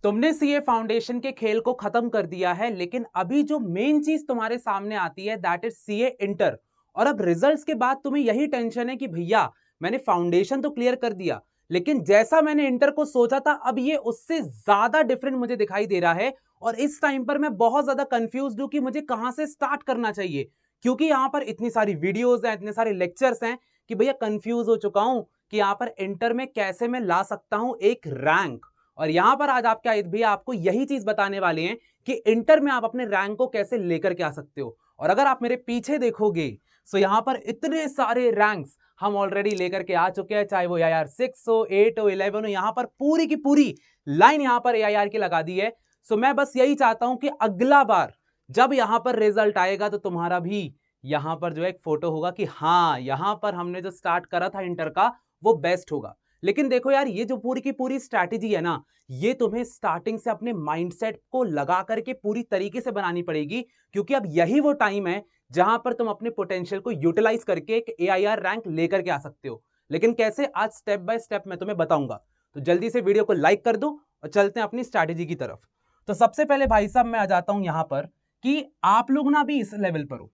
तुमने CA foundation के खेल को खत्म कर दिया है, लेकिन अभी जो मेन चीज तुम्हारे सामने आती है दैट इज सीए इंटर। और अब रिजल्ट्स के बाद तुम्हें यही टेंशन है कि भैया मैंने फाउंडेशन तो क्लियर कर दिया, लेकिन जैसा मैंने इंटर को सोचा था अब ये उससे ज्यादा डिफरेंट मुझे दिखाई दे रहा है। और इस टाइम पर मैं बहुत ज्यादा कंफ्यूज हूं कि मुझे कहां से स्टार्ट करना चाहिए, क्योंकि यहां पर इतनी सारी वीडियोज हैं, इतने सारे लेक्चर्स हैं कि भैया कंफ्यूज हो चुका हूं कि यहां पर इंटर में कैसे मैं ला सकता हूं एक रैंक। और यहां पर आज आपके आयत भैया आपको यही चीज बताने वाले हैं कि इंटर में आप अपने रैंक को कैसे लेकर के आ सकते हो। और अगर आप मेरे पीछे देखोगे तो यहां पर इतने सारे रैंक्स हम ऑलरेडी लेकर के आ चुके हैं, चाहे वो AIR 6 हो, 8 हो, 11 हो, यहां पर पूरी की पूरी लाइन यहां पर AIR की लगा दी है। सो मैं बस यही चाहता हूं कि अगला बार जब यहां पर रिजल्ट आएगा तो तुम्हारा भी यहां पर जो एक फोटो होगा कि हाँ यहां पर हमने जो स्टार्ट करा था इंटर का वो बेस्ट होगा। लेकिन देखो यार, ये जो पूरी की पूरी स्ट्रैटेजी है ना, ये तुम्हें स्टार्टिंग से अपने माइंडसेट को लगा करके पूरी तरीके से बनानी पड़ेगी, क्योंकि अब यही वो टाइम है जहां पर तुम अपने पोटेंशियल को यूटिलाइज करके एक AIR रैंक लेकर के आ सकते हो। लेकिन कैसे, आज स्टेप बाय स्टेप मैं तुम्हें बताऊंगा। तो जल्दी से वीडियो को लाइक कर दो और चलते हैं अपनी स्ट्रैटेजी की तरफ। तो सबसे पहले भाई साहब मैं आ जाता हूं यहां पर कि आप लोग ना अभी इस लेवल पर हो,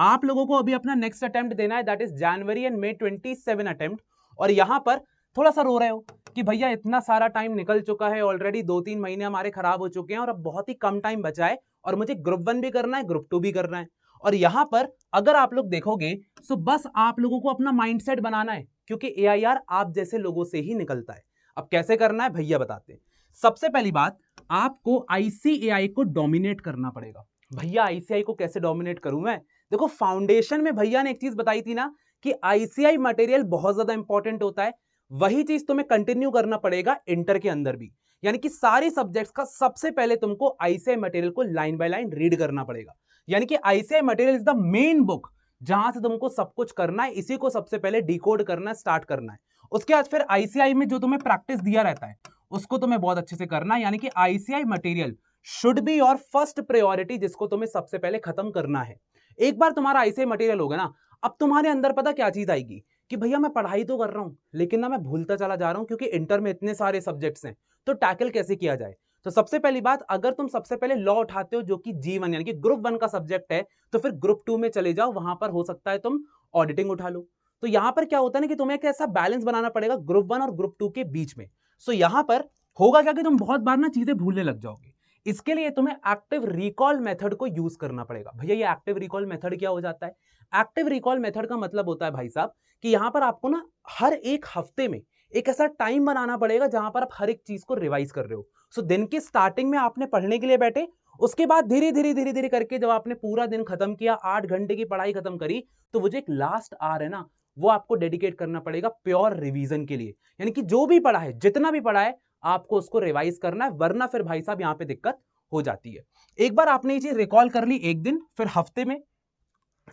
आप लोगों को अभी अपना नेक्स्ट अटेम्प्ट देना है, that is January and May 27 attempt. और यहां पर थोड़ा सा रो रहे हो कि भैया इतना सारा टाइम निकल चुका है, ऑलरेडी 2-3 महीने हमारे खराब हो चुके हैं और अब बहुत ही कम टाइम बचा है और मुझे ग्रुप 1 भी करना है, ग्रुप 2 भी करना है। और यहां पर अगर आप लोग देखोगे तो बस आप लोगों को अपना माइंडसेट बनाना है, क्योंकि AIR आप जैसे लोगों से ही निकलता है। अब कैसे करना है भैया बताते हैं। सबसे पहली बात, आपको ICAI को डोमिनेट करना पड़ेगा। भैया ICAI को कैसे डोमिनेट करूं मैं? देखो, फाउंडेशन में भैया ने एक चीज बताई थी ना कि ICAI मटेरियल बहुत ज्यादा इंपॉर्टेंट होता है, वही चीज तुम्हें कंटिन्यू करना पड़ेगा इंटर के अंदर भी। यानी कि सारी सब्जेक्ट्स का सबसे पहले तुमको ICAI मटेरियल को लाइन बाय लाइन रीड करना पड़ेगा। यानी कि ICAI material is the main book जहां से तुमको सब कुछ करना है, इसी को सबसे पहले डिकोड करना स्टार्ट करना है। उसके बाद फिर ICAI में जो तुम्हें प्रैक्टिस दिया रहता है उसको तुम्हें बहुत अच्छे से करना है। यानी कि ICAI material should be your first priority, जिसको तुम्हें सबसे पहले खत्म करना है। एक बार तुम्हारा ICAI मटेरियल होगा ना, अब तुम्हारे अंदर पता क्या चीज आएगी कि भैया मैं पढ़ाई तो कर रहा हूं लेकिन ना मैं भूलता चला जा रहा हूं, क्योंकि इंटर में इतने सारे सब्जेक्ट्स हैं, तो टैकल कैसे किया जाए। तो सबसे पहली बात, अगर तुम सबसे पहले लॉ उठाते हो जो कि G1 यानी कि ग्रुप 1 का सब्जेक्ट है, तो फिर ग्रुप 2 में चले जाओ, वहां पर हो सकता है तुम ऑडिटिंग उठा लो। तो यहां पर क्या होता है ना कि तुम्हें एक ऐसा बैलेंस बनाना पड़ेगा ग्रुप 1 और ग्रुप 2 के बीच में। सो यहां पर होगा क्या कि तुम बहुत बार ना चीजें भूलने लग जाओगे। इसके लिए तुम्हें एक्टिव रिकॉल मेथड को यूज करना पड़ेगा। भैया ये एक्टिव रिकॉल मेथड क्या हो जाता है? एक्टिव रिकॉल मेथड का मतलब होता है भाई साहब कि यहां पर आपको ना हर एक हफ्ते में एक ऐसा टाइम बनाना पड़ेगा जहां पर आप हर एक चीज को रिवाइज कर रहे हो। सो दिन की स्टार्टिंग में आपने पढ़ने के लिए बैठे, उसके बाद धीरे धीरे धीरे धीरे करके जब आपने पूरा दिन खत्म किया, 8 घंटे की पढ़ाई खत्म करी, तो वो जो एक लास्ट आवर है ना, वो आपको डेडिकेट करना पड़ेगा प्योर रिवीजन के लिए। यानी कि जो भी पढ़ा है, जितना भी पढ़ा है, आपको उसको रिवाइज करना है, वरना फिर भाई साहब यहां पे दिक्कत हो जाती है। एक बार आपने ये चीज रिकॉल कर ली एक दिन, फिर हफ्ते में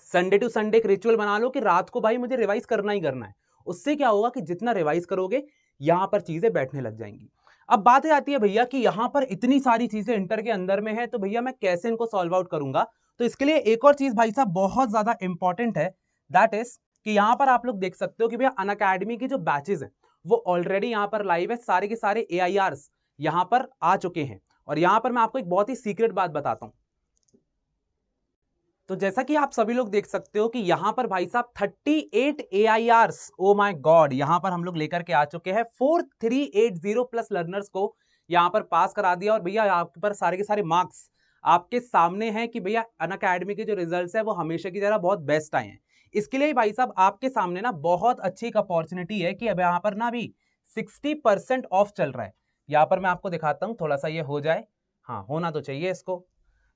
संडे टू संडे एक रिचुअल बना लो कि रात को भाई मुझे रिवाइज करना ही करना है। उससे क्या होगा कि जितना रिवाइज करोगे यहां पर चीजें बैठने लग जाएंगी। अब बात आती है भैया कि यहां पर इतनी सारी चीजें इंटर के अंदर में है, तो भैया मैं कैसे इनको सॉल्व आउट करूंगा? तो इसके लिए एक और चीज भाई साहब बहुत ज्यादा इंपॉर्टेंट है, दैट इज कि यहां पर आप लोग देख सकते हो कि भैया अनअकैडमी की जो बैचेज हैं वो ऑलरेडी यहां पर लाइव है, सारे के सारे AIRs यहां पर आ चुके हैं। और यहां पर मैं आपको एक बहुत ही सीक्रेट बात बताता हूं। तो जैसा कि आप सभी लोग देख सकते हो कि यहां पर भाई साहब 38 AIRs, ओ माय गॉड, यहां पर हम लोग लेकर के आ चुके हैं 4380 प्लस लर्नर्स को यहां पर पास करा दिया। और भैया आपके पर सारे के सारे मार्क्स आपके सामने हैं कि भैया अनअकैडमी के जो रिजल्ट्स है वो हमेशा की तरह बहुत बेस्ट आए हैं। इसके लिए भाई साहब आपके सामने ना बहुत अच्छी एक अपॉर्चुनिटी है कि अब यहाँ पर ना अभी 60% ऑफ चल रहा है। यहाँ पर मैं आपको दिखाता हूँ, थोड़ा सा ये हो जाए, हाँ होना तो चाहिए इसको,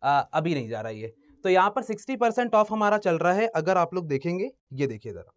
अभी नहीं जा रहा ये। तो यहां पर 60% ऑफ हमारा चल रहा है, अगर आप लोग देखेंगे, ये देखिए जरा।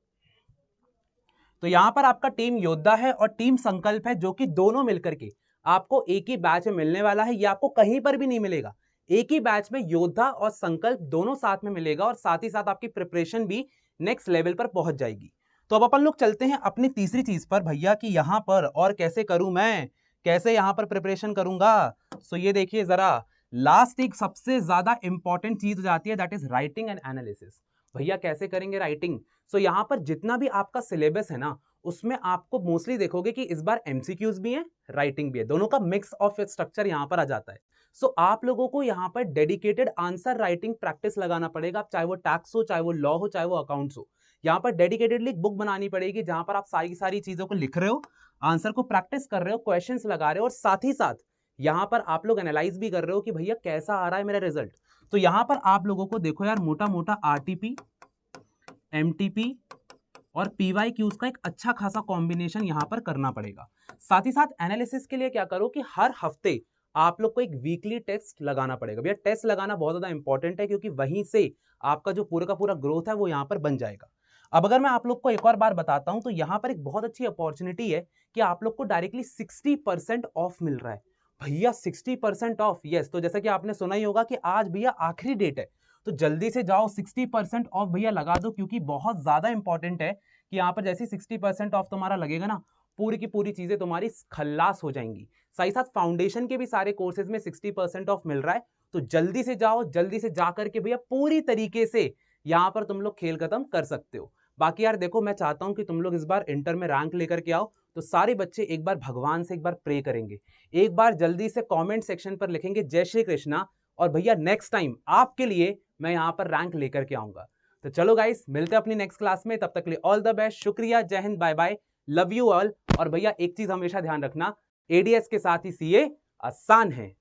तो यहां पर आपका टीम योद्धा है और टीम संकल्प है, जो कि दोनों मिलकर के आपको एक ही बैच में मिलने वाला है। ये आपको कहीं पर भी नहीं मिलेगा, एक ही बैच में योद्धा और संकल्प दोनों साथ में मिलेगा, और साथ ही साथ आपकी प्रिपरेशन भी नेक्स्ट लेवल पर पहुंच जाएगी। तो अब अपन लोग चलते हैं अपनी तीसरी चीज पर भैया कि यहां पर और कैसे करूं मैं, कैसे यहां पर प्रिपरेशन करूंगा। सो ये देखिए जरा, लास्ट एक सबसे ज्यादा इंपॉर्टेंट चीज हो जाती है, that is writing and analysis. भैया कैसे करेंगे राइटिंग? सो यहां पर जितना भी आपका सिलेबस है ना, उसमें आपको मोस्टली देखोगे कि इस बार एमसीक्यूज भी हैं, राइटिंग भी है, दोनों का मिक्स ऑफ स्ट्रक्चर यहां पर आ जाता है। सो आप लोगों को यहां पर डेडिकेटेड आंसर राइटिंग प्रैक्टिस लगाना पड़ेगा, चाहे वो टैक्स हो, चाहे वो लॉ हो, चाहे वो अकाउंट्स हो। यहाँ पर डेडिकेटेडली बुक बनानी पड़ेगी जहां पर आप सारी सारी चीजों को लिख रहे हो, आंसर को प्रैक्टिस कर रहे हो, क्वेश्चंस लगा रहे हो, और साथ ही साथ यहां पर आप लोग एनालाइज भी कर रहे हो कि भैया कैसा आ रहा है मेरा रिजल्ट। तो यहां पर आप लोगों को देखो यार, मोटा मोटा आरटीपी, एमटीपी और पीवाईक्यूज का एक अच्छा खासा कॉम्बिनेशन यहां पर करना पड़ेगा। साथ ही साथ एनालिसिस के लिए क्या करो कि हर हफ्ते आप लोग को एक वीकली टेस्ट लगाना पड़ेगा। भैया टेस्ट लगाना बहुत ज्यादा इंपॉर्टेंट है, क्योंकि वहीं से आपका जो पूरा का पूरा ग्रोथ है वो यहां पर बन जाएगा। अब अगर मैं आप लोग को एक और बार बताता हूं, तो यहां पर एक बहुत अच्छी अपॉर्चुनिटी है कि आप लोग को डायरेक्टली 60% ऑफ मिल रहा है। भैया 60% ऑफ, यस। तो जैसा कि आपने सुना ही होगा कि आज भैया आखिरी डेट है, तो जल्दी से जाओ 60% ऑफ भैया लगा दो, क्योंकि बहुत ज्यादा इंपॉर्टेंट है कि यहाँ पर जैसे 60% ऑफ तुम्हारा लगेगा ना, पूरी की पूरी चीजें तुम्हारी खल्लास हो जाएंगी। साथ ही साथ फाउंडेशन के भी सारे कोर्सेज में 60% ऑफ मिल रहा है, तो जल्दी से जाओ, जल्दी से जा करके भैया पूरी तरीके से यहाँ पर तुम लोग खेल खत्म कर सकते हो। बाकी यार देखो, मैं चाहता हूं कि तुम लोग इस बार इंटर में रैंक लेकर के आओ, तो सारे बच्चे एक बार भगवान से एक बार प्रे करेंगे, एक बार जल्दी से कमेंट सेक्शन पर लिखेंगे जय श्री कृष्णा, और भैया नेक्स्ट टाइम आपके लिए मैं यहाँ पर रैंक लेकर के आऊंगा। तो चलो गाइस, मिलते हैं अपनी नेक्स्ट क्लास में, तब तक के लिए ऑल द बेस्ट, शुक्रिया, Jai Hind, bye bye, love you all. और भैया एक चीज हमेशा ध्यान रखना, एडीएस के साथ ही सीए आसान है।